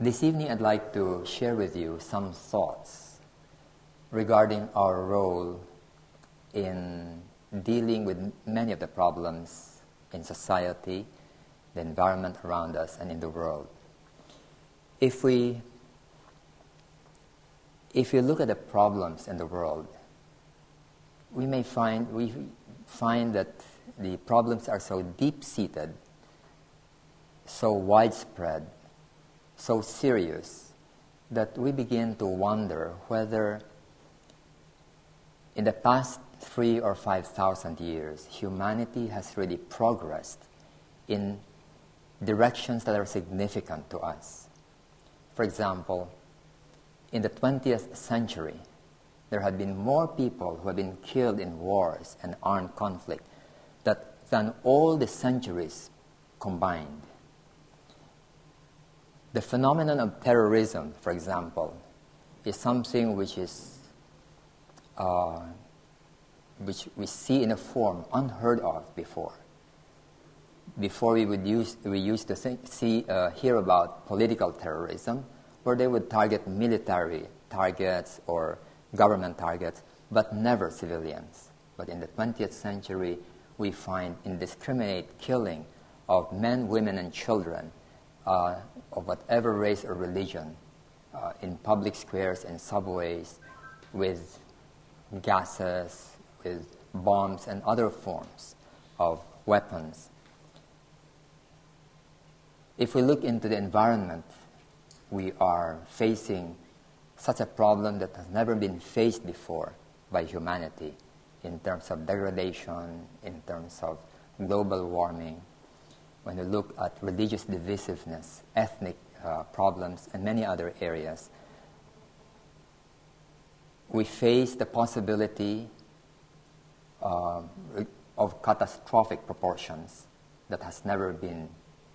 This evening I'd like to share with you some thoughts regarding our role in dealing with many of the problems in society, the environment around us, and in the world. If we look at the problems in the world, we find that the problems are so deep-seated, so widespread, so serious, that we begin to wonder whether in the past 3,000 or 5,000 years, humanity has really progressed in directions that are significant to us. For example, in the 20th century, there had been more people who have been killed in wars and armed conflict than all the centuries combined. The phenomenon of terrorism, for example, is something which we see in a form unheard of before. Before we used to hear about political terrorism, where they would target military targets or government targets, but never civilians. But in the 20th century, we find indiscriminate killing of men, women, and children of whatever race or religion in public squares and subways, with gases, with bombs and other forms of weapons. If we look into the environment, we are facing such a problem that has never been faced before by humanity in terms of degradation, in terms of global warming. When we look at religious divisiveness, ethnic problems, and many other areas, we face the possibility of catastrophic proportions that has never been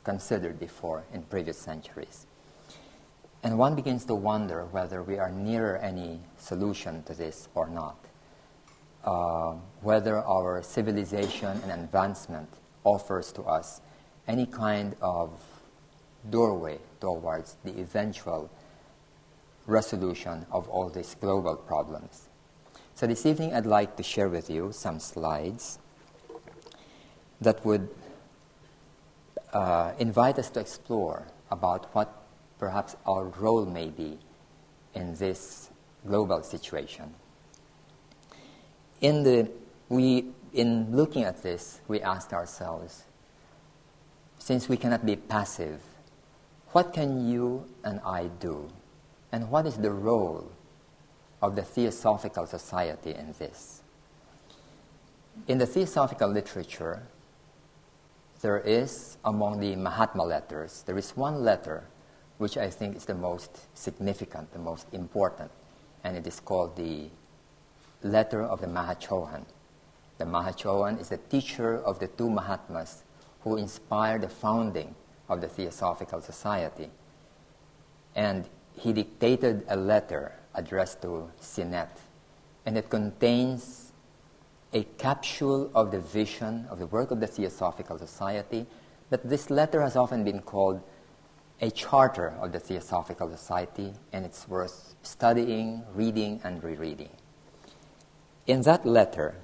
considered before in previous centuries. And one begins to wonder whether we are nearer any solution to this or not. Whether our civilization and advancement offers to us any kind of doorway towards the eventual resolution of all these global problems. So this evening I'd like to share with you some slides that would invite us to explore about what perhaps our role may be in this global situation. In looking at this, we asked ourselves, since we cannot be passive, what can you and I do? And what is the role of the Theosophical Society in this? In the Theosophical literature, there is, among the Mahatma letters, there is one letter which I think is the most significant, the most important, and it is called the Letter of the Mahachohan. The Mahachohan is the teacher of the two Mahatmas who inspired the founding of the Theosophical Society. And he dictated a letter addressed to Sinet, and it contains a capsule of the vision of the work of the Theosophical Society. That this letter has often been called a charter of the Theosophical Society, and it's worth studying, reading, and rereading. In that letter,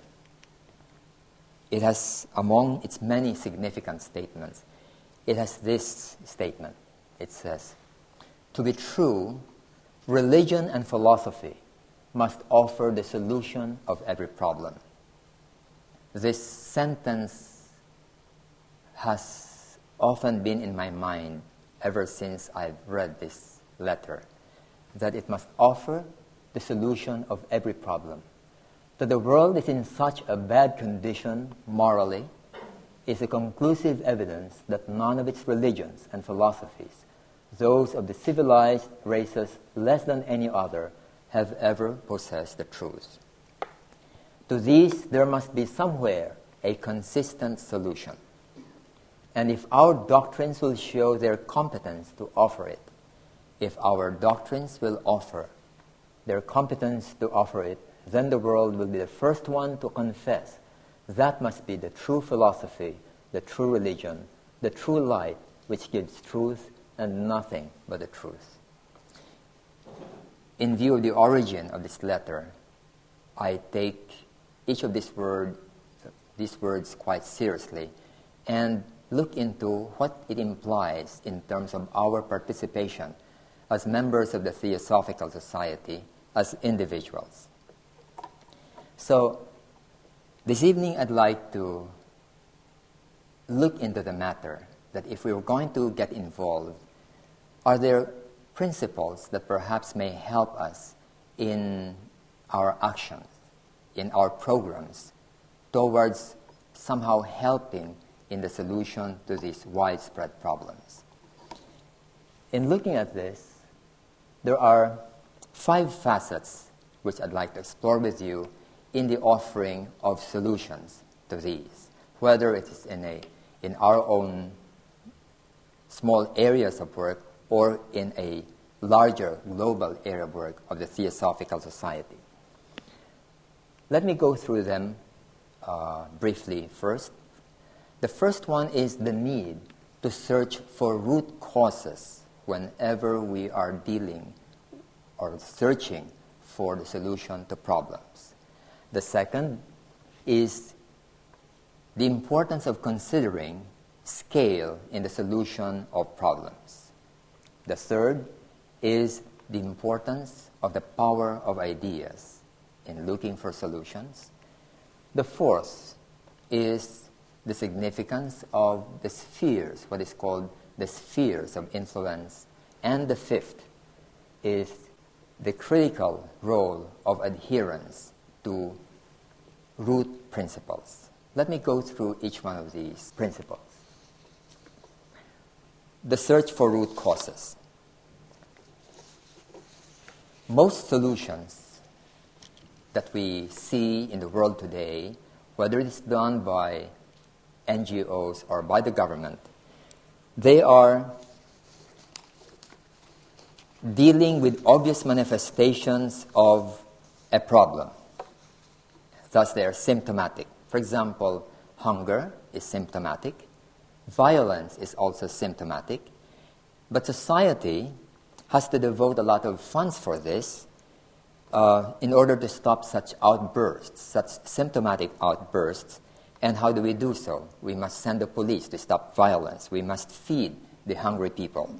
it has, among its many significant statements, it has this statement. It says, "To be true, religion and philosophy must offer the solution of every problem." This sentence has often been in my mind ever since I've read this letter, that it must offer the solution of every problem. That the world is in such a bad condition morally is a conclusive evidence that none of its religions and philosophies, those of the civilized races less than any other, have ever possessed the truth. To these, there must be somewhere a consistent solution. And if our doctrines will show their competence to offer it, if our doctrines will offer their competence to offer it, then the world will be the first one to confess that must be the true philosophy, the true religion, the true light which gives truth and nothing but the truth. In view of the origin of this letter, I take each of these words quite seriously and look into what it implies in terms of our participation as members of the Theosophical Society, as individuals. So, this evening I'd like to look into the matter that if we were going to get involved, are there principles that perhaps may help us in our actions, in our programs, towards somehow helping in the solution to these widespread problems. In looking at this, there are 5 facets which I'd like to explore with you in the offering of solutions to these, whether it is in our own small areas of work or in a larger global area of work of the Theosophical Society. Let me go through them briefly first. The first one is the need to search for root causes whenever we are dealing or searching for the solution to problems. The second is the importance of considering scale in the solution of problems. The third is the importance of the power of ideas in looking for solutions. The fourth is the significance of the spheres, what is called the spheres of influence. And the fifth is the critical role of adherence to root principles. Let me go through each one of these principles. The search for root causes. Most solutions that we see in the world today, whether it is done by NGOs or by the government, they are dealing with obvious manifestations of a problem. Thus, they are symptomatic. For example, hunger is symptomatic. Violence is also symptomatic. But society has to devote a lot of funds for this in order to stop such outbursts, such symptomatic outbursts. And how do we do so? We must send the police to stop violence. We must feed the hungry people.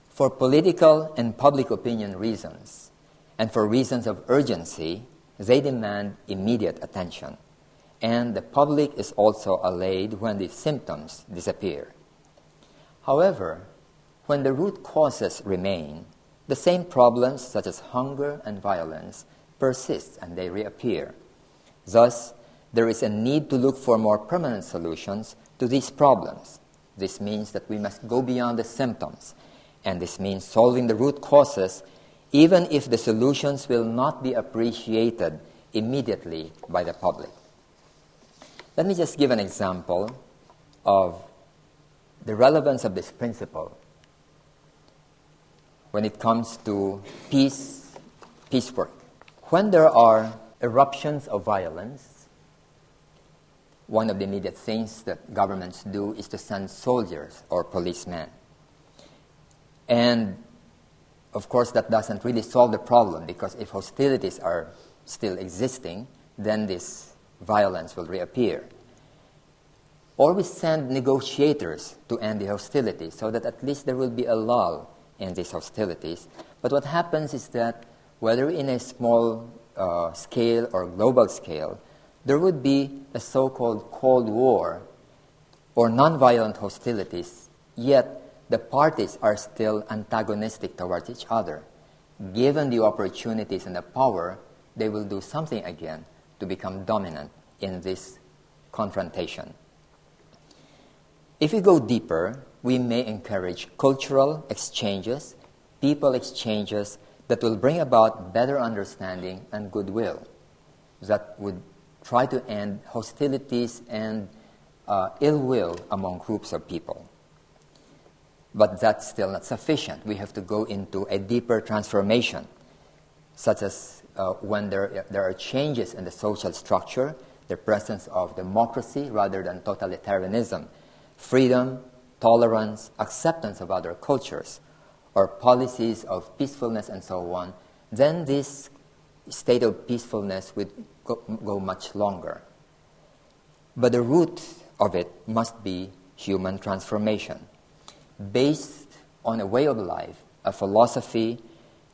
For political and public opinion reasons, and for reasons of urgency, they demand immediate attention. And the public is also allayed when the symptoms disappear. However, when the root causes remain, the same problems such as hunger and violence persist and they reappear. Thus, there is a need to look for more permanent solutions to these problems. This means that we must go beyond the symptoms, and this means solving the root causes even if the solutions will not be appreciated immediately by the public. Let me just give an example of the relevance of this principle when it comes to peace work. When there are eruptions of violence, one of the immediate things that governments do is to send soldiers or policemen. And of course, that doesn't really solve the problem, because if hostilities are still existing, then this violence will reappear. Or we send negotiators to end the hostilities so that at least there will be a lull in these hostilities. But what happens is that whether in a small scale or global scale, there would be a so-called Cold War or non-violent hostilities, yet the parties are still antagonistic towards each other. Given the opportunities and the power, they will do something again to become dominant in this confrontation. If we go deeper, we may encourage cultural exchanges, people exchanges that will bring about better understanding and goodwill, that would try to end hostilities and ill will among groups of people. But that's still not sufficient. We have to go into a deeper transformation, such as when there are changes in the social structure, the presence of democracy rather than totalitarianism, freedom tolerance, acceptance of other cultures, or policies of peacefulness and so on, then this state of peacefulness would go much longer. But the root of it must be human transformation, based on a way of life, a philosophy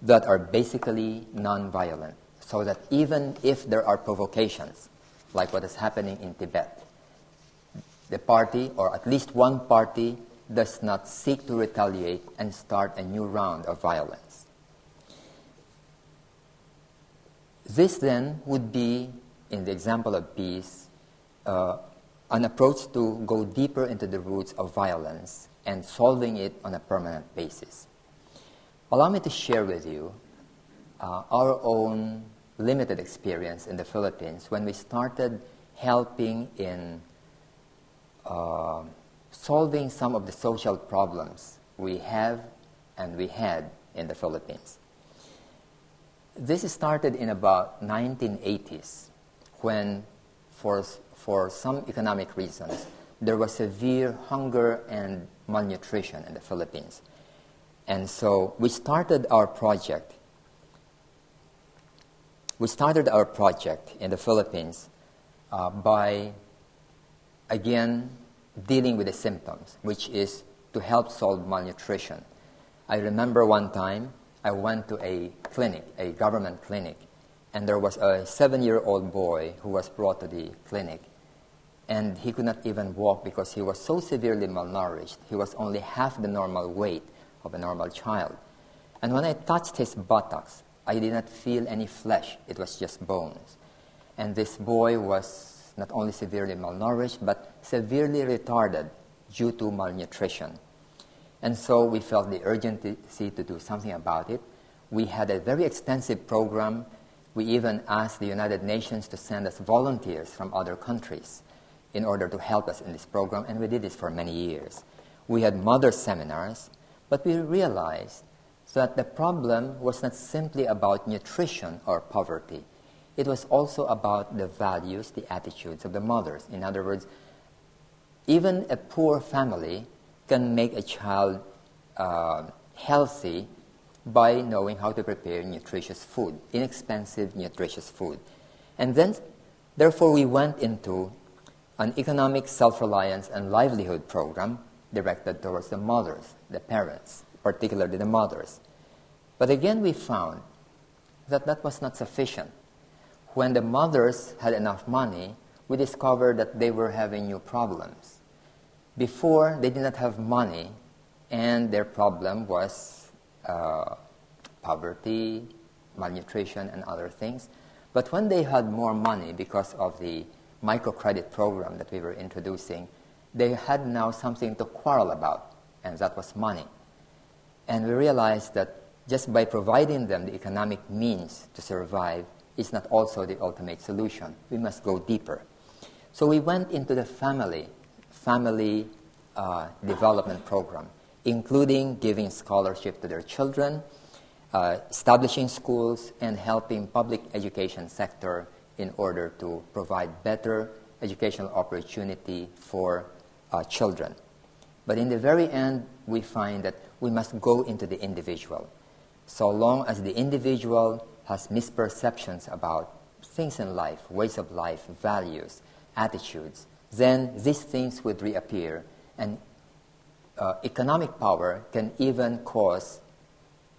that are basically non-violent, so that even if there are provocations, like what is happening in Tibet, the party, or at least one party, does not seek to retaliate and start a new round of violence. This then would be, in the example of peace, an approach to go deeper into the roots of violence and solving it on a permanent basis. Allow me to share with you our own limited experience in the Philippines when we started helping in solving some of the social problems we have and we had in the Philippines. This started in about 1980s when, for some economic reasons, there was severe hunger and malnutrition in the Philippines. And so we started our project. We started our project in the Philippines by, again, dealing with the symptoms, which is to help solve malnutrition. I remember one time I went to a clinic, a government clinic, and there was a 7-year-old boy who was brought to the clinic, and he could not even walk because he was so severely malnourished. He was only half the normal weight of a normal child. And when I touched his buttocks, I did not feel any flesh. It was just bones. And this boy was not only severely malnourished, but severely retarded due to malnutrition. And so we felt the urgency to do something about it. We had a very extensive program. We even asked the United Nations to send us volunteers from other countries in order to help us in this program, and we did this for many years. We had mother seminars, but we realized that the problem was not simply about nutrition or poverty. It was also about the values, the attitudes of the mothers. In other words, even a poor family can make a child healthy by knowing how to prepare nutritious food, inexpensive, nutritious food. And then, therefore, we went into an economic self-reliance and livelihood program directed towards the mothers, the parents, particularly the mothers. But again, we found that that was not sufficient. When the mothers had enough money, we discovered that they were having new problems. Before, they did not have money, and their problem was poverty, malnutrition, and other things. But when they had more money because of the microcredit program that we were introducing, they had now something to quarrel about, and that was money. And we realized that just by providing them the economic means to survive is not also the ultimate solution. We must go deeper. So we went into the family development program, including giving scholarship to their children, establishing schools, and helping public education sector in order to provide better educational opportunity for children. But in the very end, we find that we must go into the individual. So long as the individual has misperceptions about things in life, ways of life, values, attitudes, then these things would reappear, and economic power can even cause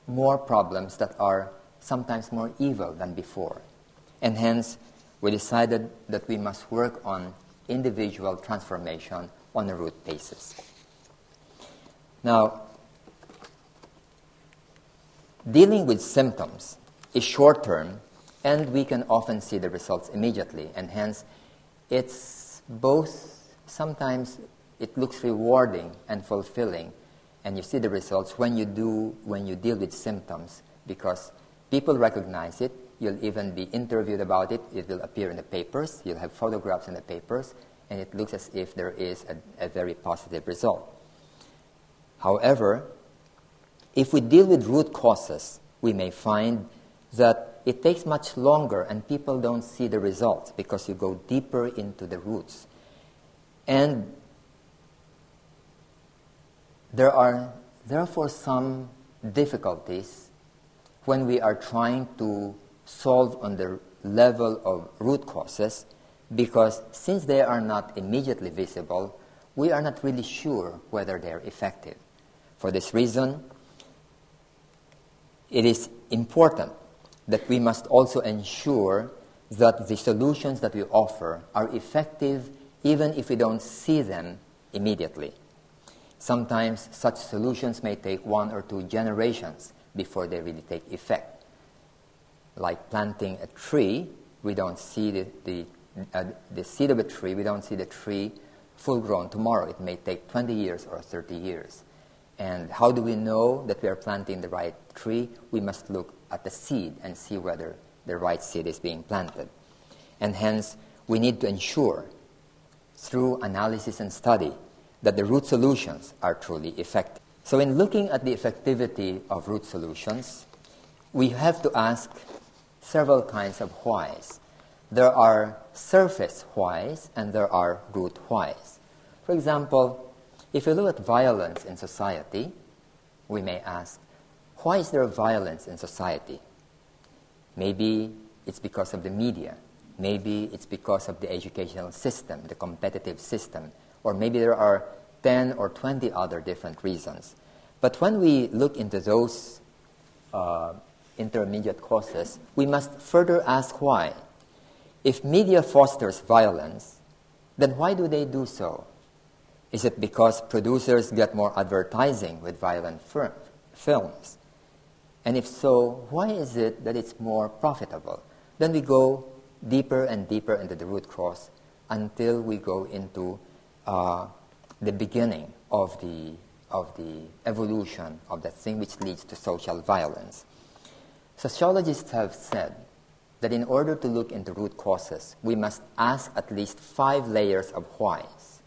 more problems that are sometimes more evil than before. And hence, we decided that we must work on individual transformation on a root basis. Now, dealing with symptoms is short-term, and we can often see the results immediately, and hence it's both, sometimes it looks rewarding and fulfilling, and you see the results when you deal with symptoms, because people recognize it. You'll even be interviewed about it. It will appear in the papers. You'll have photographs in the papers, and it looks as if there is a very positive result. However, if we deal with root causes, we may find that it takes much longer and people don't see the results because you go deeper into the roots. And there are therefore some difficulties when we are trying to solve on the level of root causes, because since they are not immediately visible, we are not really sure whether they are effective. For this reason, it is important that we must also ensure that the solutions that we offer are effective even if we don't see them immediately. Sometimes such solutions may take 1 or 2 generations before they really take effect. Like planting a tree, we don't see the seed of a tree, we don't see the tree full grown tomorrow. It may take 20 years or 30 years. And how do we know that we are planting the right tree? We must look at the seed and see whether the right seed is being planted. And hence, we need to ensure, through analysis and study, that the root solutions are truly effective. So in looking at the effectivity of root solutions, we have to ask several kinds of whys. There are surface whys and there are root whys. For example, if you look at violence in society, we may ask, why is there violence in society? Maybe it's because of the media. Maybe it's because of the educational system, the competitive system. Or maybe there are 10 or 20 other different reasons. But when we look into those intermediate causes, we must further ask why. If media fosters violence, then why do they do so? Is it because producers get more advertising with violent films? And if so, why is it that it's more profitable? Then we go deeper and deeper into the root cause until we go into the beginning of the evolution of that thing which leads to social violence. Sociologists have said that in order to look into root causes, we must ask at least 5 layers of whys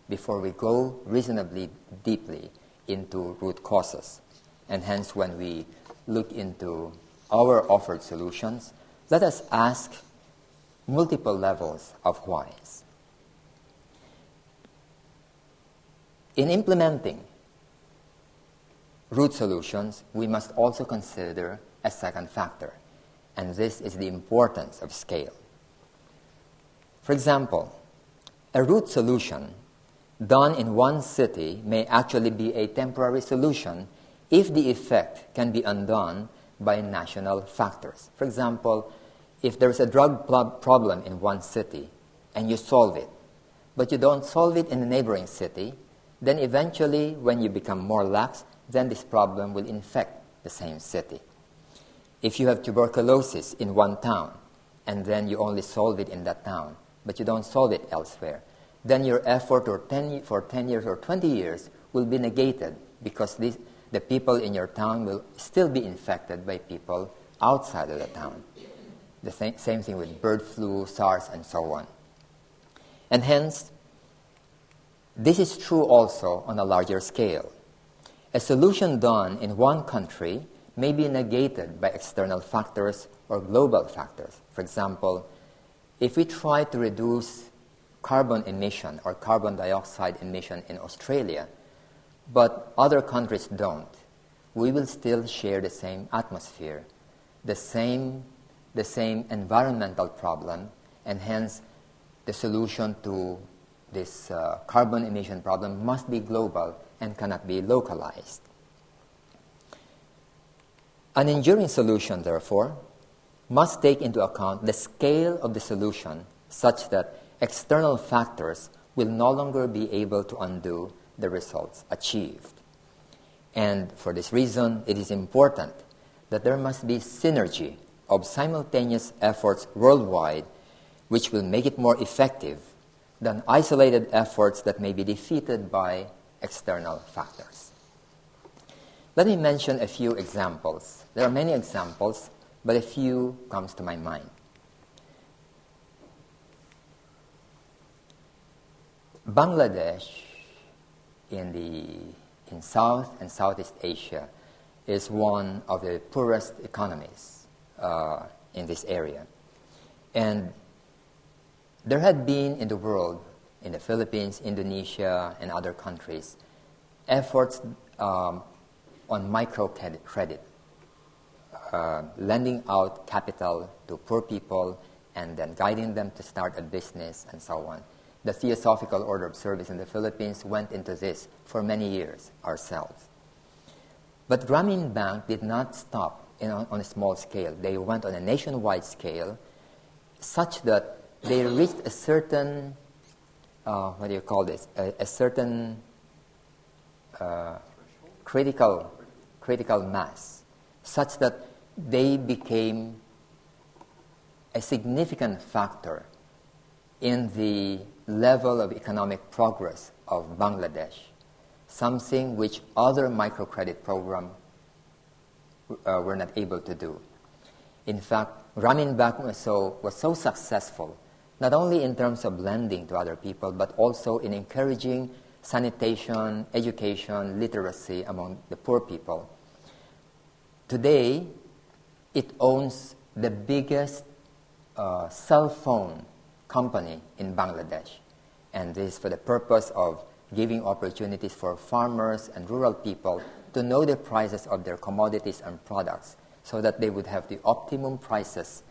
before we go reasonably deeply into root causes. And hence, when we look into our offered solutions, let us ask multiple levels of whys. In implementing root solutions, we must also consider a second factor, and this is the importance of scale. For example, a root solution done in one city may actually be a temporary solution if the effect can be undone by national factors. For example, if there's a drug problem in one city and you solve it, but you don't solve it in the neighboring city, then eventually when you become more lax, then this problem will infect the same city. If you have tuberculosis in one town and then you only solve it in that town, but you don't solve it elsewhere, then your effort for 10 years or 20 years will be negated because the people in your town will still be infected by people outside of the town. The same thing with bird flu, SARS, and so on. And hence, this is true also on a larger scale. A solution done in one country may be negated by external factors or global factors. For example, if we try to reduce carbon emission or carbon dioxide emission in Australia, but other countries don't, we will still share the same atmosphere, the same environmental problem, and hence the solution to this carbon emission problem must be global and cannot be localized. An enduring solution, therefore, must take into account the scale of the solution such that external factors will no longer be able to undo the results achieved. And for this reason, it is important that there must be synergy of simultaneous efforts worldwide which will make it more effective than isolated efforts that may be defeated by external factors. Let me mention a few examples. There are many examples, but a few comes to my mind. Bangladesh in South and Southeast Asia is one of the poorest economies in this area. And there had been in the world, in the Philippines, Indonesia, and other countries, efforts on microcredit, lending out capital to poor people and then guiding them to start a business and so on. The Theosophical Order of Service in the Philippines went into this for many years ourselves. But Grameen Bank did not stop on a small scale. They went on a nationwide scale such that they reached a certain, a certain critical mass, such that they became a significant factor in the level of economic progress of Bangladesh, something which other microcredit programs were not able to do. In fact, Grameen Bank was so successful, not only in terms of lending to other people, but also in encouraging sanitation, education, literacy among the poor people. Today, it owns the biggest cell phone company in Bangladesh, and this is for the purpose of giving opportunities for farmers and rural people to know the prices of their commodities and products so that they would have the optimum prices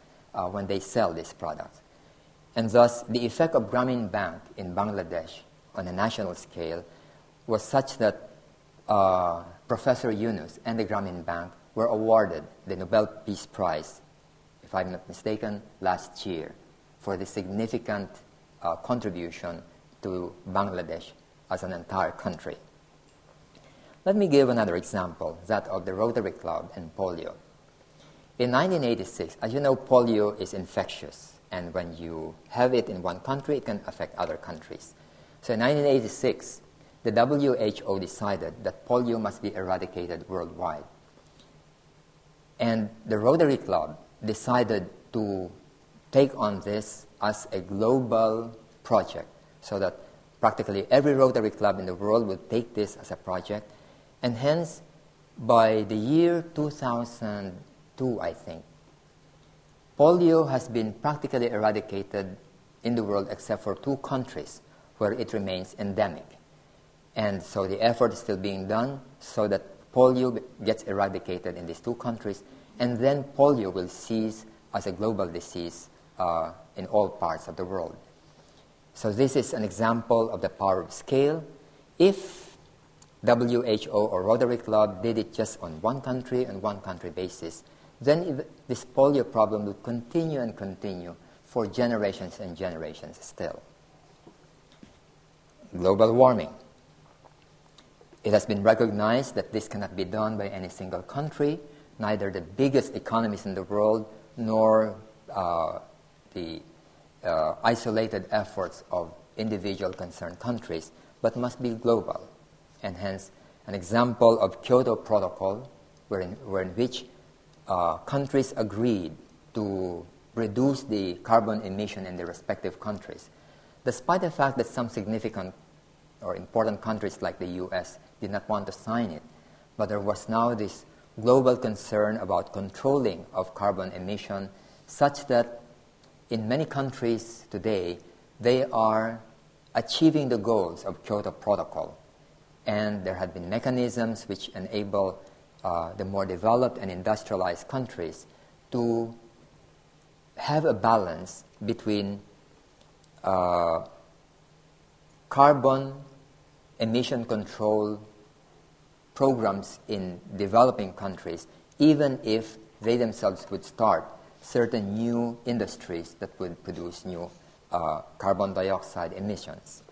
when they sell these products. And thus, the effect of Grameen Bank in Bangladesh on a national scale was such that Professor Yunus and the Grameen Bank were awarded the Nobel Peace Prize, if I'm not mistaken, last year for the significant contribution to Bangladesh as an entire country. Let me give another example, that of the Rotary Club and polio. In 1986, as you know, polio is infectious, and when you have it in one country, it can affect other countries. So in 1986, the WHO decided that polio must be eradicated worldwide. And the Rotary Club decided to take on this as a global project, so that practically every Rotary Club in the world would take this as a project. And hence, by the year 2002, I think, polio has been practically eradicated in the world except for 2 countries where it remains endemic. And so the effort is still being done so that polio gets eradicated in these 2 countries, and then polio will cease as a global disease in all parts of the world. So this is an example of the power of scale. If WHO or Rotary Club did it just on one country and one country basis, then this polio problem will continue and continue for generations and generations still. Global warming. It has been recognized that this cannot be done by any single country, neither the biggest economies in the world nor the isolated efforts of individual concerned countries, but must be global. And hence, an example of Kyoto Protocol, wherein which countries agreed to reduce the carbon emission in their respective countries, despite the fact that some significant or important countries like the US did not want to sign it. But there was now this global concern about controlling of carbon emission, such that in many countries today, they are achieving the goals of Kyoto Protocol. And there have been mechanisms which enable the more developed and industrialized countries to have a balance between carbon emission control programs in developing countries, even if they themselves would start certain new industries that would produce new carbon dioxide emissions.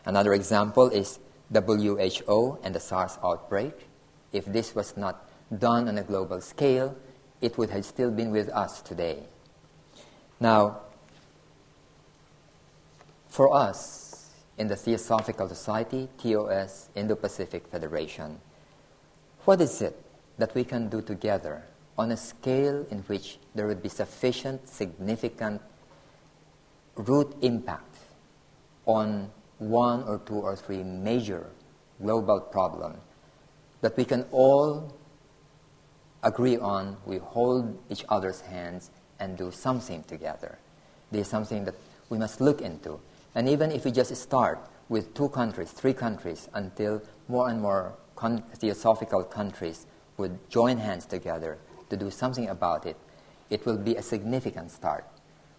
Another example is WHO and the SARS outbreak. If this was not done on a global scale, it would have still been with us today. Now, for us, in the Theosophical Society, TOS, Indo-Pacific Federation, what is it that we can do together on a scale in which there would be sufficient, significant root impact on 1 or 2 or 3 major global problems that we can all agree on, we hold each other's hands and do something together? This is something that we must look into. And even if we just start with 2 countries, 3 countries, until more and more theosophical countries would join hands together to do something about it, it will be a significant start.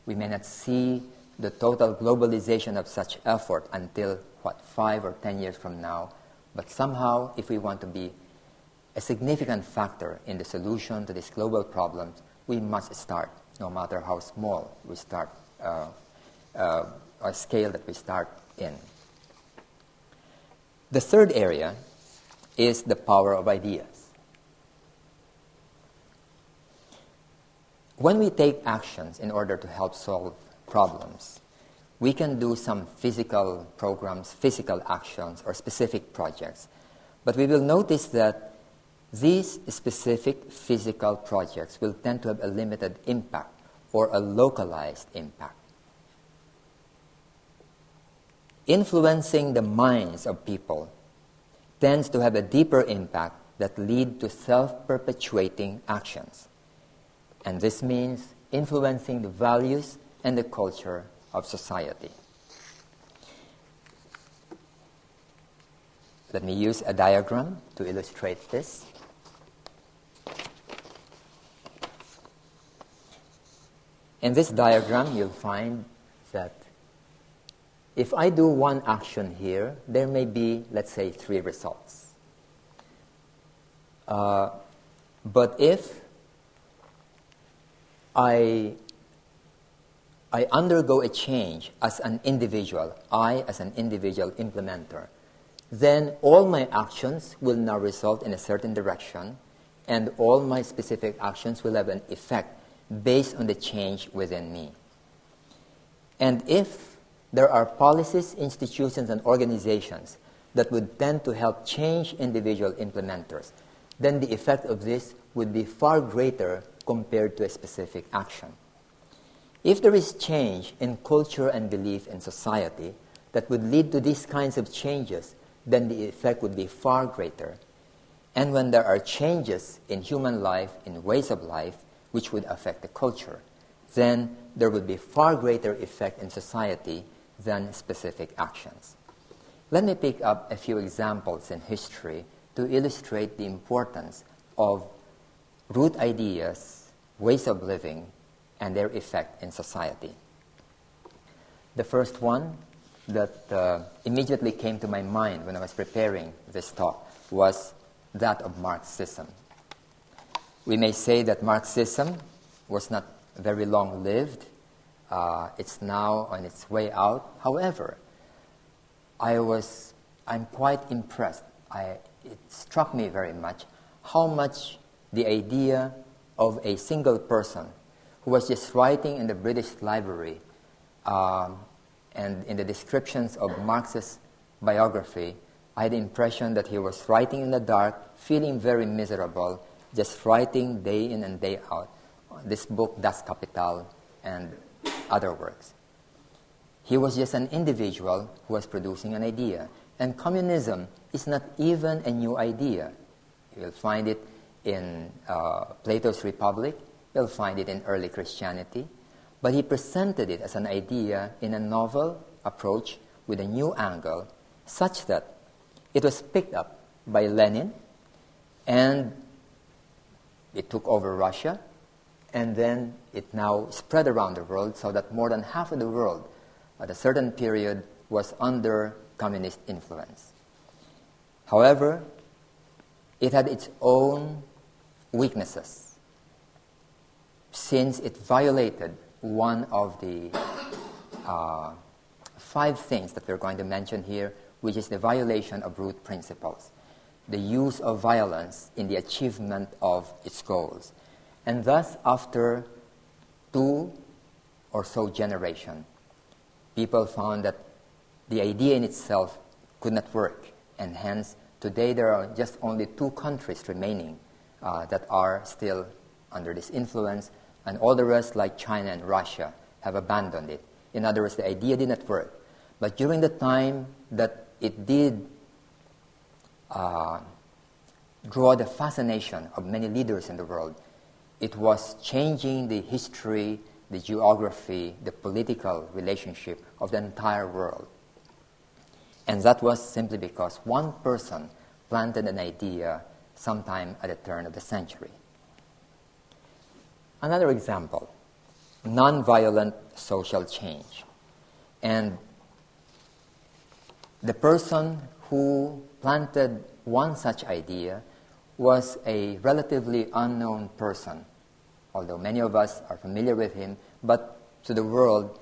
We may not see the total globalization of such effort until, 5 or 10 years from now, but somehow, if we want to be a significant factor in the solution to these global problems, we must start, no matter how small we start, or scale that we start in. The third area is the power of ideas. When we take actions in order to help solve problems, we can do some physical programs, physical actions, or specific projects. But we will notice that these specific physical projects will tend to have a limited impact or a localized impact. Influencing the minds of people tends to have a deeper impact that lead to self-perpetuating actions. And this means influencing the values and the culture of society. Let me use a diagram to illustrate this. In this diagram, you'll find that if I do one action here, there may be, let's say, 3 results. But if I undergo a change as an individual, I as an individual implementer, then all my actions will now result in a certain direction, and all my specific actions will have an effect based on the change within me. And if there are policies, institutions, and organizations that would tend to help change individual implementers, then the effect of this would be far greater compared to a specific action. If there is change in culture and belief in society that would lead to these kinds of changes, then the effect would be far greater. And when there are changes in human life, in ways of life, which would affect the culture, then there would be far greater effect in society than specific actions. Let me pick up a few examples in history to illustrate the importance of root ideas, ways of living, and their effect in society. The first one that immediately came to my mind when I was preparing this talk was that of Marxism. We may say that Marxism was not very long-lived. It's now on its way out. However, I'm quite impressed. It struck me very much how much the idea of a single person who was just writing in the British Library and in the descriptions of Marx's biography, I had the impression that he was writing in the dark, feeling very miserable, just writing day in and day out. This book, Das Kapital, and other works. He was just an individual who was producing an idea. And communism is not even a new idea. You'll find it in Plato's Republic. You'll find it in early Christianity. But he presented it as an idea in a novel approach with a new angle, such that it was picked up by Lenin, and it took over Russia, and then it now spread around the world, so that more than half of the world at a certain period was under communist influence. However, it had its own weaknesses, since it violated one of the 5 things that we're going to mention here, which is the violation of root principles, the use of violence in the achievement of its goals. And thus, after 2 or so generations, people found that the idea in itself could not work, and hence today there are just only 2 countries remaining that are still under this influence, and all the rest, like China and Russia, have abandoned it. In other words, the idea did not work. But during the time that it did draw the fascination of many leaders in the world, it was changing the history, the geography, the political relationship of the entire world. And that was simply because one person planted an idea sometime at the turn of the century. Another example, nonviolent social change. And the person who planted one such idea was a relatively unknown person, although many of us are familiar with him, but to the world,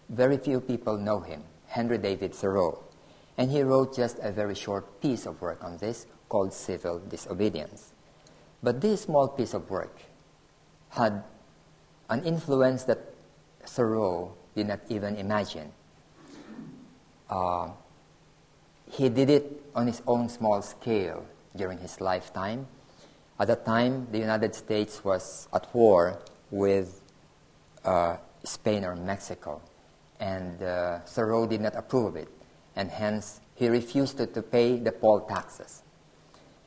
very few people know him, Henry David Thoreau. And he wrote just a very short piece of work on this called Civil Disobedience. But this small piece of work had an influence that Thoreau did not even imagine. He did it on his own small scale during his lifetime. At that time, the United States was at war with Spain or Mexico, and Thoreau did not approve of it, and hence he refused to pay the poll taxes.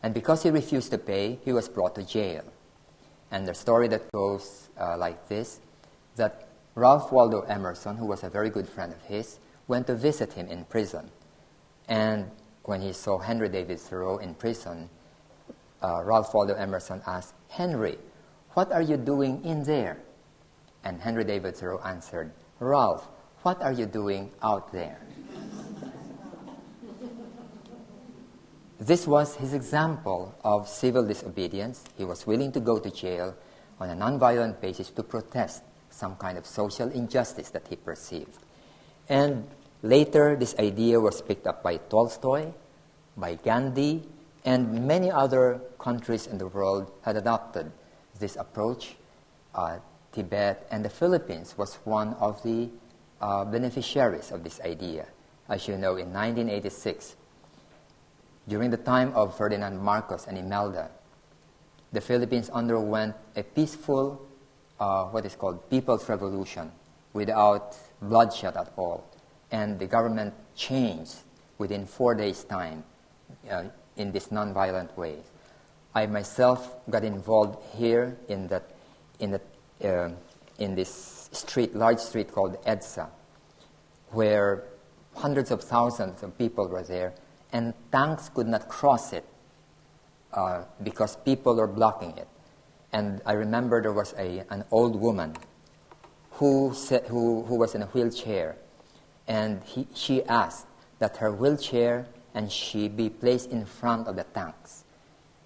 And because he refused to pay, he was brought to jail. And the story that goes like this, that Ralph Waldo Emerson, who was a very good friend of his, went to visit him in prison. And when he saw Henry David Thoreau in prison, Ralph Waldo Emerson asked, "Henry, what are you doing in there?" And Henry David Thoreau answered, "Ralph, what are you doing out there?" This was his example of civil disobedience. He was willing to go to jail on a nonviolent basis to protest some kind of social injustice that he perceived. And later, this idea was picked up by Tolstoy, by Gandhi, and many other countries in the world had adopted this approach. Tibet and the Philippines was one of the beneficiaries of this idea. As you know, in 1986, during the time of Ferdinand Marcos and Imelda, the Philippines underwent a peaceful, what is called People's Revolution, without bloodshed at all. And the government changed within 4 days' time in this nonviolent way. I myself got involved here in this street, large street called EDSA, where hundreds of thousands of people were there, and tanks could not cross it because people were blocking it. And I remember there was an old woman who was in a wheelchair, and she asked that her wheelchair and she be placed in front of the tanks.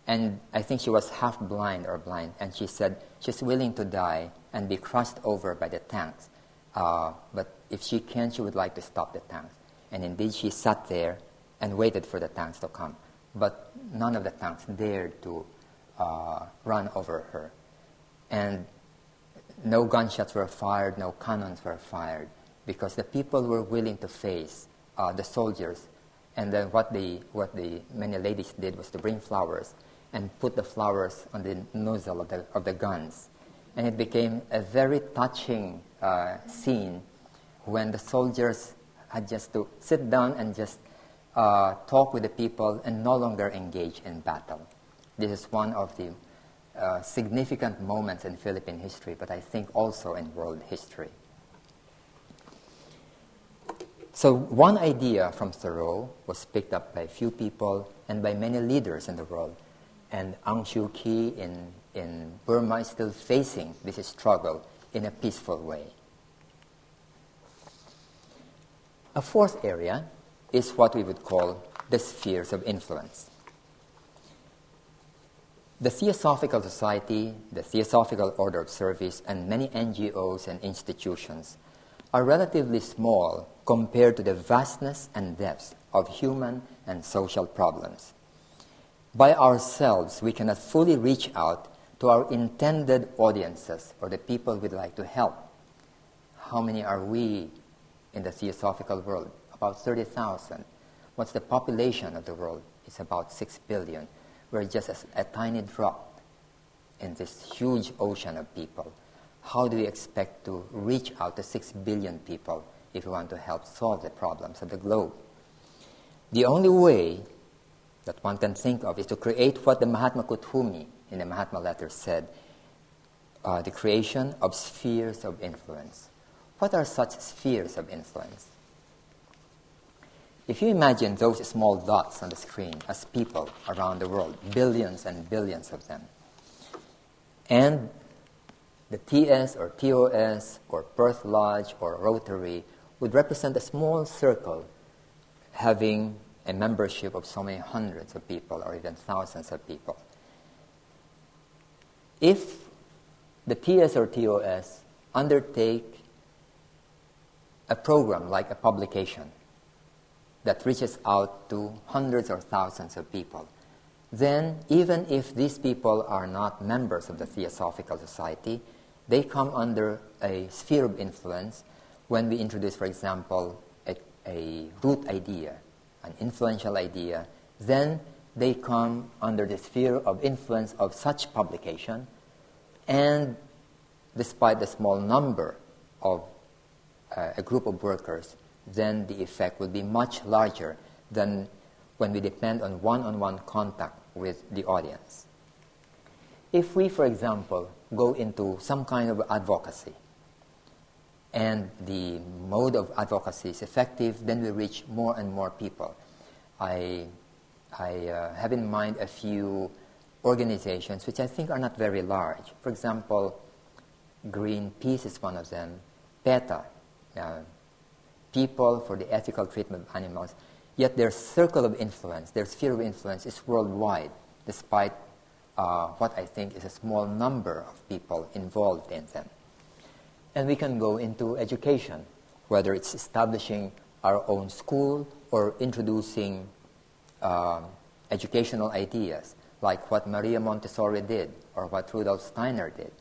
And I think she was half blind or blind, and she said she's willing to die and be crushed over by the tanks. But if she can, she would like to stop the tanks. And indeed, she sat there and waited for the tanks to come. But none of the tanks dared to run over her. And no gunshots were fired, no cannons were fired, because the people were willing to face the soldiers. And then what the many ladies did was to bring flowers and put the flowers on the nozzle of the guns. And it became a very touching scene when the soldiers had just to sit down and just talk with the people and no longer engage in battle. This is one of the significant moments in Philippine history, but I think also in world history. So one idea from Thoreau was picked up by a few people and by many leaders in the world. And Aung Suu Kyi in Burma is still facing this struggle in a peaceful way. A fourth area is what we would call the spheres of influence. The Theosophical Society, the Theosophical Order of Service, and many NGOs and institutions are relatively small compared to the vastness and depth of human and social problems. By ourselves, we cannot fully reach out to our intended audiences or the people we'd like to help. How many are we in the Theosophical world? About 30,000. What's the population of the world? It's about 6 billion. We're just a tiny drop in this huge ocean of people. How do we expect to reach out to 6 billion people if we want to help solve the problems of the globe? The only way that one can think of is to create what the Mahatma Kuthumi in the Mahatma letter said, the creation of spheres of influence. What are such spheres of influence? If you imagine those small dots on the screen as people around the world, billions and billions of them, and the TS or TOS or Perth Lodge or Rotary would represent a small circle having a membership of so many hundreds of people or even thousands of people. If the TS or TOS undertake a program like a publication that reaches out to hundreds or thousands of people, then even if these people are not members of the Theosophical Society, they come under a sphere of influence when we introduce, for example, a root idea, an influential idea. Then they come under the sphere of influence of such publication, and despite the small number of a group of workers, then the effect will be much larger than when we depend on one-on-one contact with the audience. If we, for example, go into some kind of advocacy, and the mode of advocacy is effective, then we reach more and more people. I have in mind a few organizations which I think are not very large. For example, Greenpeace is one of them, PETA, People for the Ethical Treatment of Animals, yet their circle of influence, their sphere of influence is worldwide, despite what I think is a small number of people involved in them. And we can go into education, whether it's establishing our own school or introducing educational ideas, like what Maria Montessori did or what Rudolf Steiner did.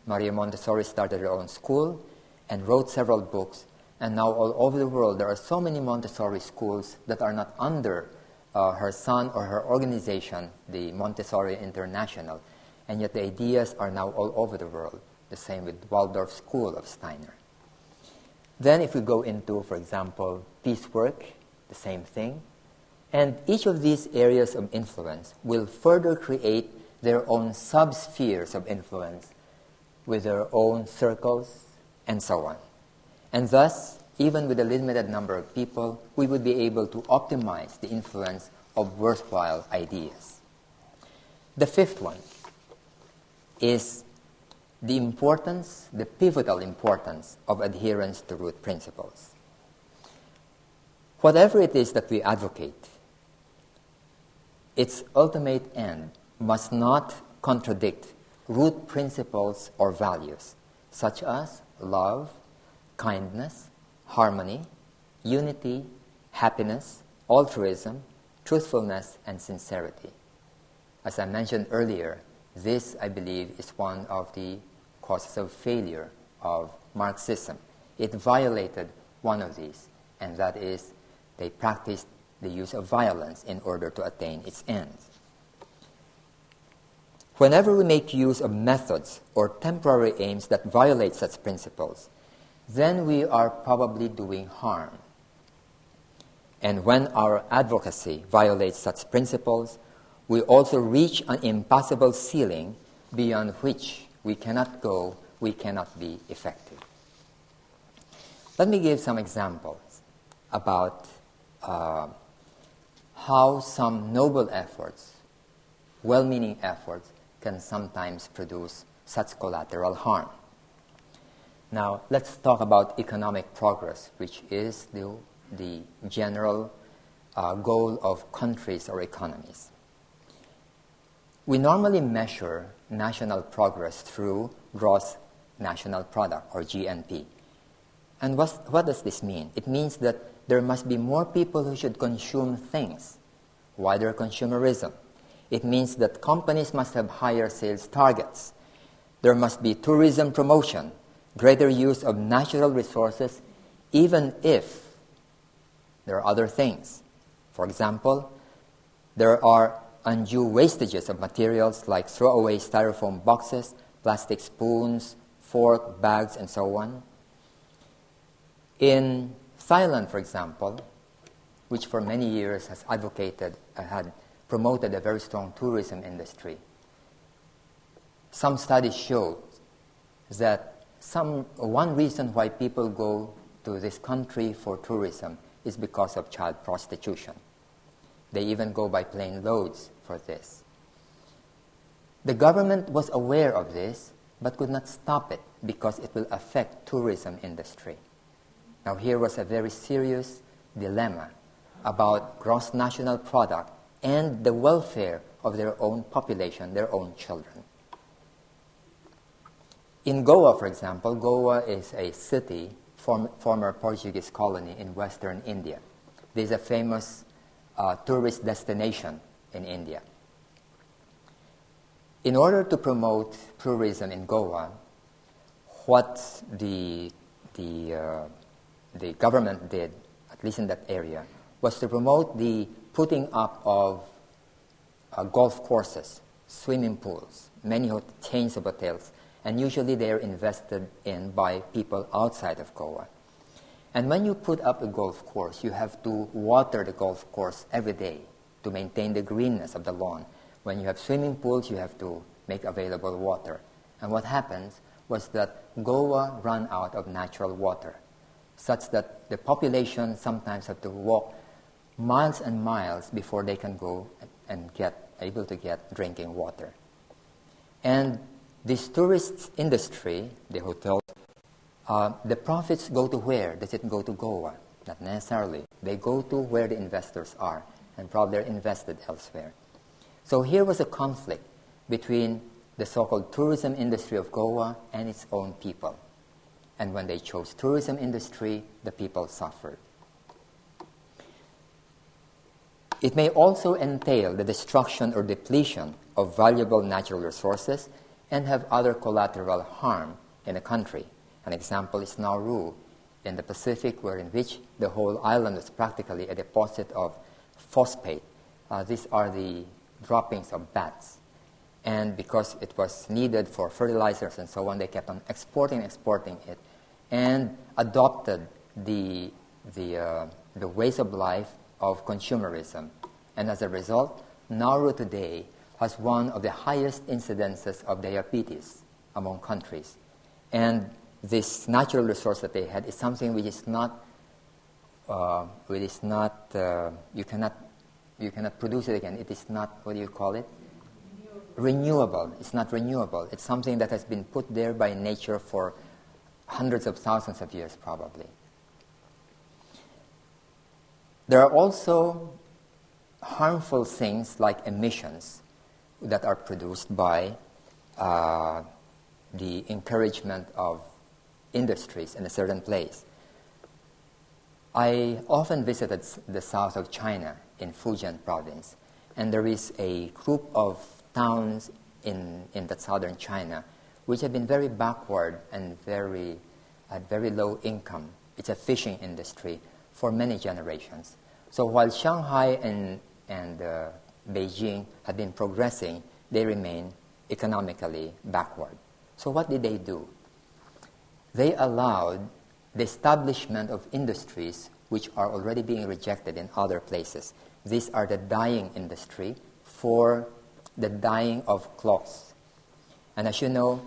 Maria Montessori started her own school and wrote several books, and now all over the world there are so many Montessori schools that are not under her son or her organization, the Montessori International, and yet the ideas are now all over the world. The same with Waldorf School of Steiner. Then if we go into, for example, peace work, the same thing. And each of these areas of influence will further create their own subspheres of influence with their own circles and so on. And thus, even with a limited number of people, we would be able to optimize the influence of worthwhile ideas. The fifth one is the importance, the pivotal importance of adherence to root principles. Whatever it is that we advocate, its ultimate end must not contradict root principles or values, such as love, kindness, harmony, unity, happiness, altruism, truthfulness, and sincerity. As I mentioned earlier, this, I believe, is one of the causes of failure of Marxism. It violated one of these, and that is they practiced the use of violence in order to attain its ends. Whenever we make use of methods or temporary aims that violate such principles, then we are probably doing harm. And when our advocacy violates such principles, we also reach an impassable ceiling beyond which we cannot go, we cannot be effective. Let me give some examples about how some noble efforts, well-meaning efforts, can sometimes produce such collateral harm. Now, let's talk about economic progress, which is the general goal of countries or economies. We normally measure national progress through gross national product, or GNP. And what does this mean? It means that there must be more people who should consume things, wider consumerism. It means that companies must have higher sales targets. There must be tourism promotion, greater use of natural resources, even if there are other things. For example, there are undue wastages of materials like throwaway styrofoam boxes, plastic spoons, fork, bags, and so on. In Thailand, for example, which for many years has had promoted a very strong tourism industry, some studies show that one reason why people go to this country for tourism is because of child prostitution. They even go by plane loads for this. The government was aware of this, but could not stop it because it will affect tourism industry. Now here was a very serious dilemma about gross national product and the welfare of their own population, their own children. In Goa, for example, Goa is a city, former Portuguese colony in western India. There is a famous tourist destination in India. In order to promote tourism in Goa, what the government did, at least in that area, was to promote the putting up of golf courses, swimming pools, many chains of hotels, and usually they are invested in by people outside of Goa. And when you put up a golf course, you have to water the golf course every day to maintain the greenness of the lawn. When you have swimming pools, you have to make available water. And what happens was that Goa ran out of natural water, such that the population sometimes have to walk miles and miles before they can go and able to get drinking water. And this tourist industry, the hotels, the profits go to where? Does it go to Goa? Not necessarily. They go to where the investors are, and probably they're invested elsewhere. So here was a conflict between the so-called tourism industry of Goa and its own people. And when they chose tourism industry, the people suffered. It may also entail the destruction or depletion of valuable natural resources and have other collateral harm in a country. An example is Nauru in the Pacific, in which the whole island is practically a deposit of phosphate. These are the droppings of bats. And because it was needed for fertilizers and so on, they kept on exporting it, and adopted the ways of life of consumerism. And as a result, Nauru today has one of the highest incidences of diabetes among countries. And this natural resource that they had is something which is not, you cannot produce it again. It is not, what do you call it? Renewable. It's not renewable. It's something that has been put there by nature for hundreds of thousands of years, probably. There are also harmful things like emissions that are produced by the encouragement of industries in a certain place. I often visited the south of China in Fujian province, and there is a group of towns in that southern China which have been very backward and at very low income. It's a fishing industry for many generations. So while Shanghai and Beijing have been progressing, they remain economically backward. So what did they do? They allowed the establishment of industries which are already being rejected in other places. These are the dyeing industry for the dyeing of cloths. And as you know,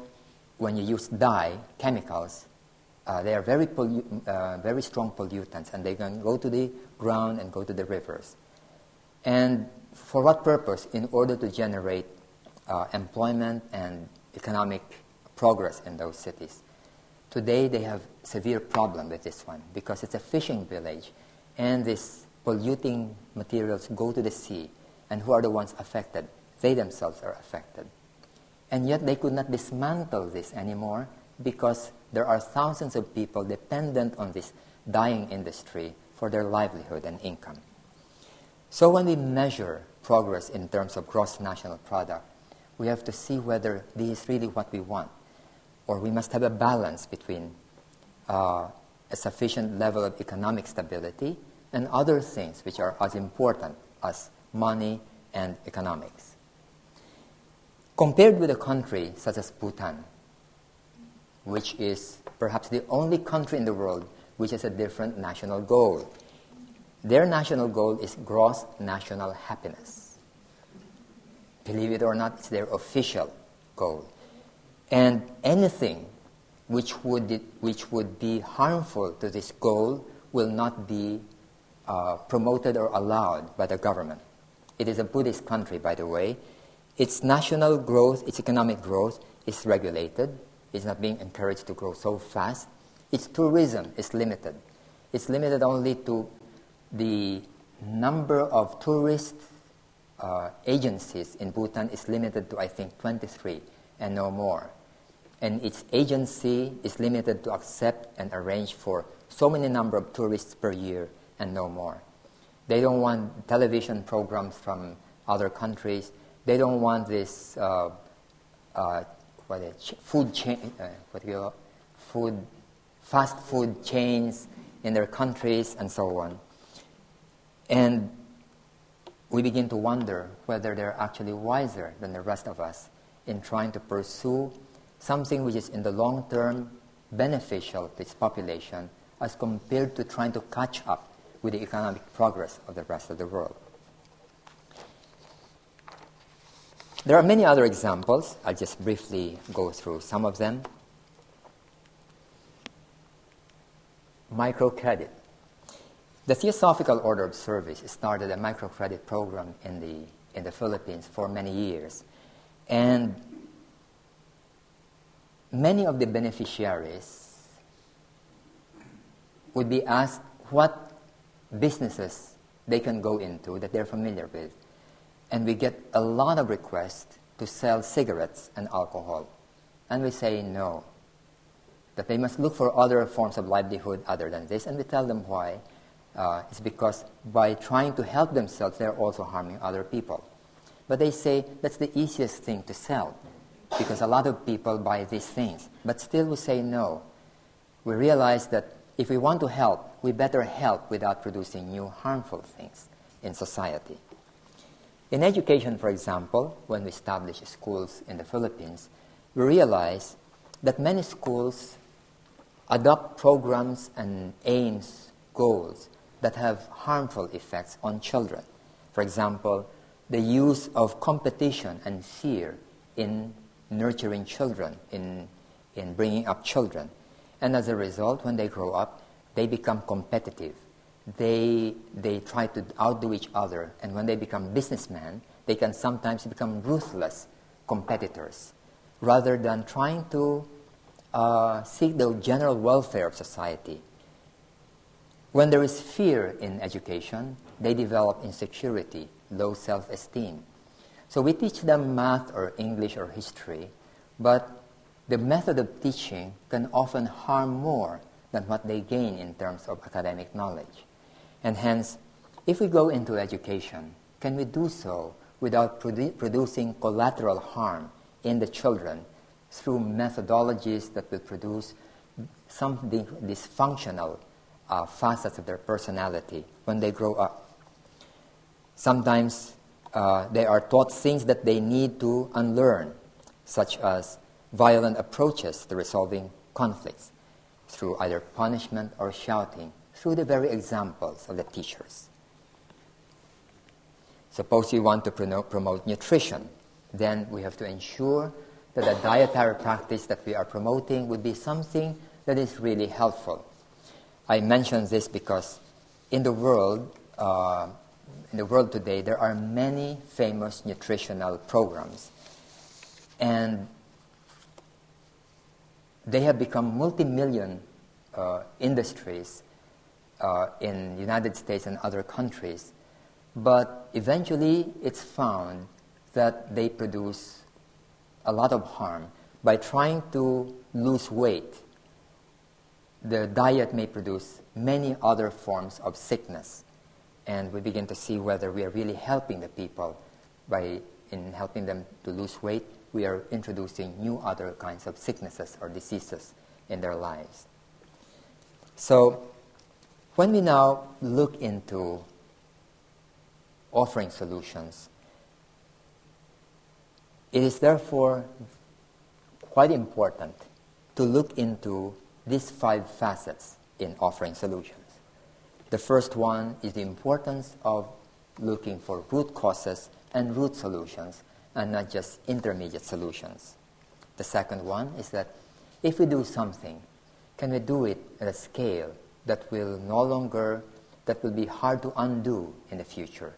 when you use dye, chemicals, they are very strong pollutants, and they can go to the ground and go to the rivers. And for what purpose? In order to generate employment and economic progress in those cities. Today they have severe problem with this one because it's a fishing village, and these polluting materials go to the sea, and who are the ones affected? They themselves are affected. And yet they could not dismantle this anymore because there are thousands of people dependent on this dyeing industry for their livelihood and income. So when we measure progress in terms of gross national product, we have to see whether this is really what we want, or we must have a balance between a sufficient level of economic stability and other things which are as important as money and economics. Compared with a country such as Bhutan, which is perhaps the only country in the world which has a different national goal. Their national goal is gross national happiness. Believe it or not, it's their official goal. And anything which would be harmful to this goal will not be promoted or allowed by the government. It is a Buddhist country, by the way. Its national growth, its economic growth is regulated. It's not being encouraged to grow so fast. Its tourism is limited. It's limited only to the number of tourist agencies in Bhutan is limited to, I think, 23 and no more. And its agency is limited to accept and arrange for so many number of tourists per year and no more. They don't want television programs from other countries. They don't want this fast food chains in their countries and so on. And we begin to wonder whether they're actually wiser than the rest of us in trying to pursue something which is in the long term beneficial to its population as compared to trying to catch up with the economic progress of the rest of the world. There are many other examples. I'll just briefly go through some of them. Microcredit. The Theosophical Order of Service started a microcredit program in the Philippines for many years. And many of the beneficiaries would be asked what businesses they can go into that they're familiar with. And we get a lot of requests to sell cigarettes and alcohol. And we say no, that they must look for other forms of livelihood other than this. And we tell them why. It's because by trying to help themselves, they're also harming other people. But they say that's the easiest thing to sell because a lot of people buy these things. But still we say no. We realize that if we want to help, we better help without producing new harmful things in society. In education, for example, when we establish schools in the Philippines, we realize that many schools adopt programs and aims, goals that have harmful effects on children. For example, the use of competition and fear in nurturing children, in bringing up children. And as a result, when they grow up, they become competitive. They try to outdo each other, and when they become businessmen, they can sometimes become ruthless competitors, rather than trying to seek the general welfare of society. When there is fear in education, they develop insecurity, low self-esteem. So we teach them math or English or history, but the method of teaching can often harm more than what they gain in terms of academic knowledge. And hence, if we go into education, can we do so without producing collateral harm in the children through methodologies that will produce some dysfunctional facets of their personality when they grow up? Sometimes they are taught things that they need to unlearn, such as violent approaches to resolving conflicts through either punishment or shouting, through the very examples of the teachers. Suppose you want to promote nutrition, then we have to ensure that the dietary practice that we are promoting would be something that is really helpful. I mention this because in the world today, there are many famous nutritional programs, and they have become multi-million industries in the United States and other countries. But eventually, it's found that they produce a lot of harm. By trying to lose weight, the diet may produce many other forms of sickness. And we begin to see whether we are really helping the people. In helping them to lose weight, we are introducing new other kinds of sicknesses or diseases in their lives. So, when we now look into offering solutions, it is therefore quite important to look into these 5 facets in offering solutions. The first one is the importance of looking for root causes and root solutions, and not just intermediate solutions. The second one is that if we do something, can we do it at a scale that will be hard to undo in the future?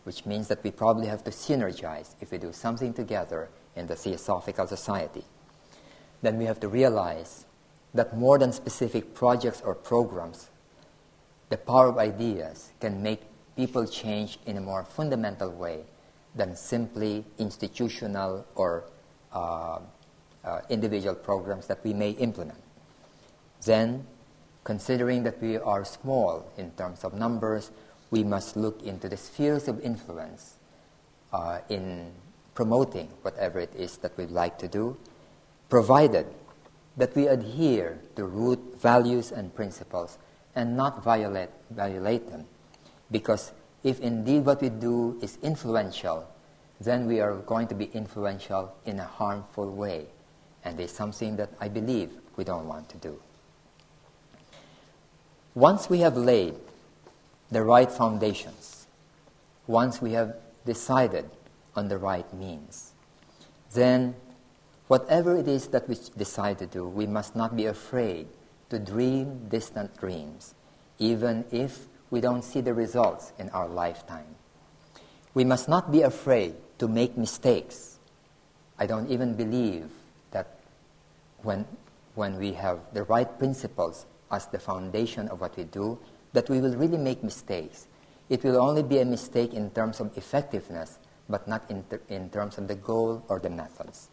Which means that we probably have to synergize if we do something together in the Theosophical Society. Then we have to realize that more than specific projects or programs, the power of ideas can make people change in a more fundamental way than simply institutional or individual programs that we may implement. Then, considering that we are small in terms of numbers, we must look into the spheres of influence in promoting whatever it is that we'd like to do, provided that we adhere to root values and principles and not violate them. Because if indeed what we do is influential, then we are going to be influential in a harmful way. And it's something that I believe we don't want to do. Once we have laid the right foundations, once we have decided on the right means, then whatever it is that we decide to do, we must not be afraid to dream distant dreams, even if we don't see the results in our lifetime. We must not be afraid to make mistakes. I don't even believe that when we have the right principles as the foundation of what we do, that we will really make mistakes. It will only be a mistake in terms of effectiveness, but not in terms of the goal or the methods.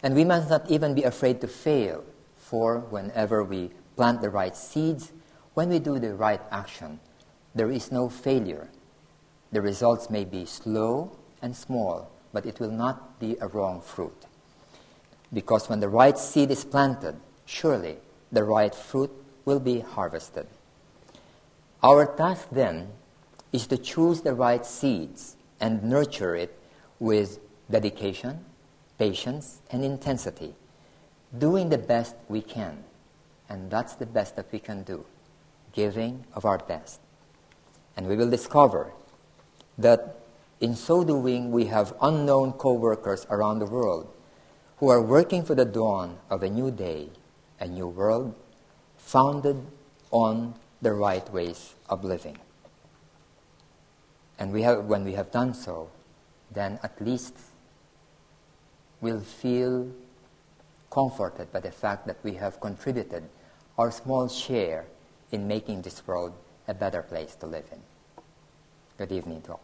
And we must not even be afraid to fail, for whenever we plant the right seeds, when we do the right action, there is no failure. The results may be slow and small, but it will not be a wrong fruit. Because when the right seed is planted, surely the right fruit will be harvested. Our task then is to choose the right seeds and nurture it with dedication, patience, and intensity, doing the best we can. And that's the best that we can do, giving of our best. And we will discover that in so doing, we have unknown co-workers around the world who are working for the dawn of a new day, a new world, founded on the right ways of living. And when we have done so, then at least we'll feel comforted by the fact that we have contributed our small share in making this world a better place to live in. Good evening to all.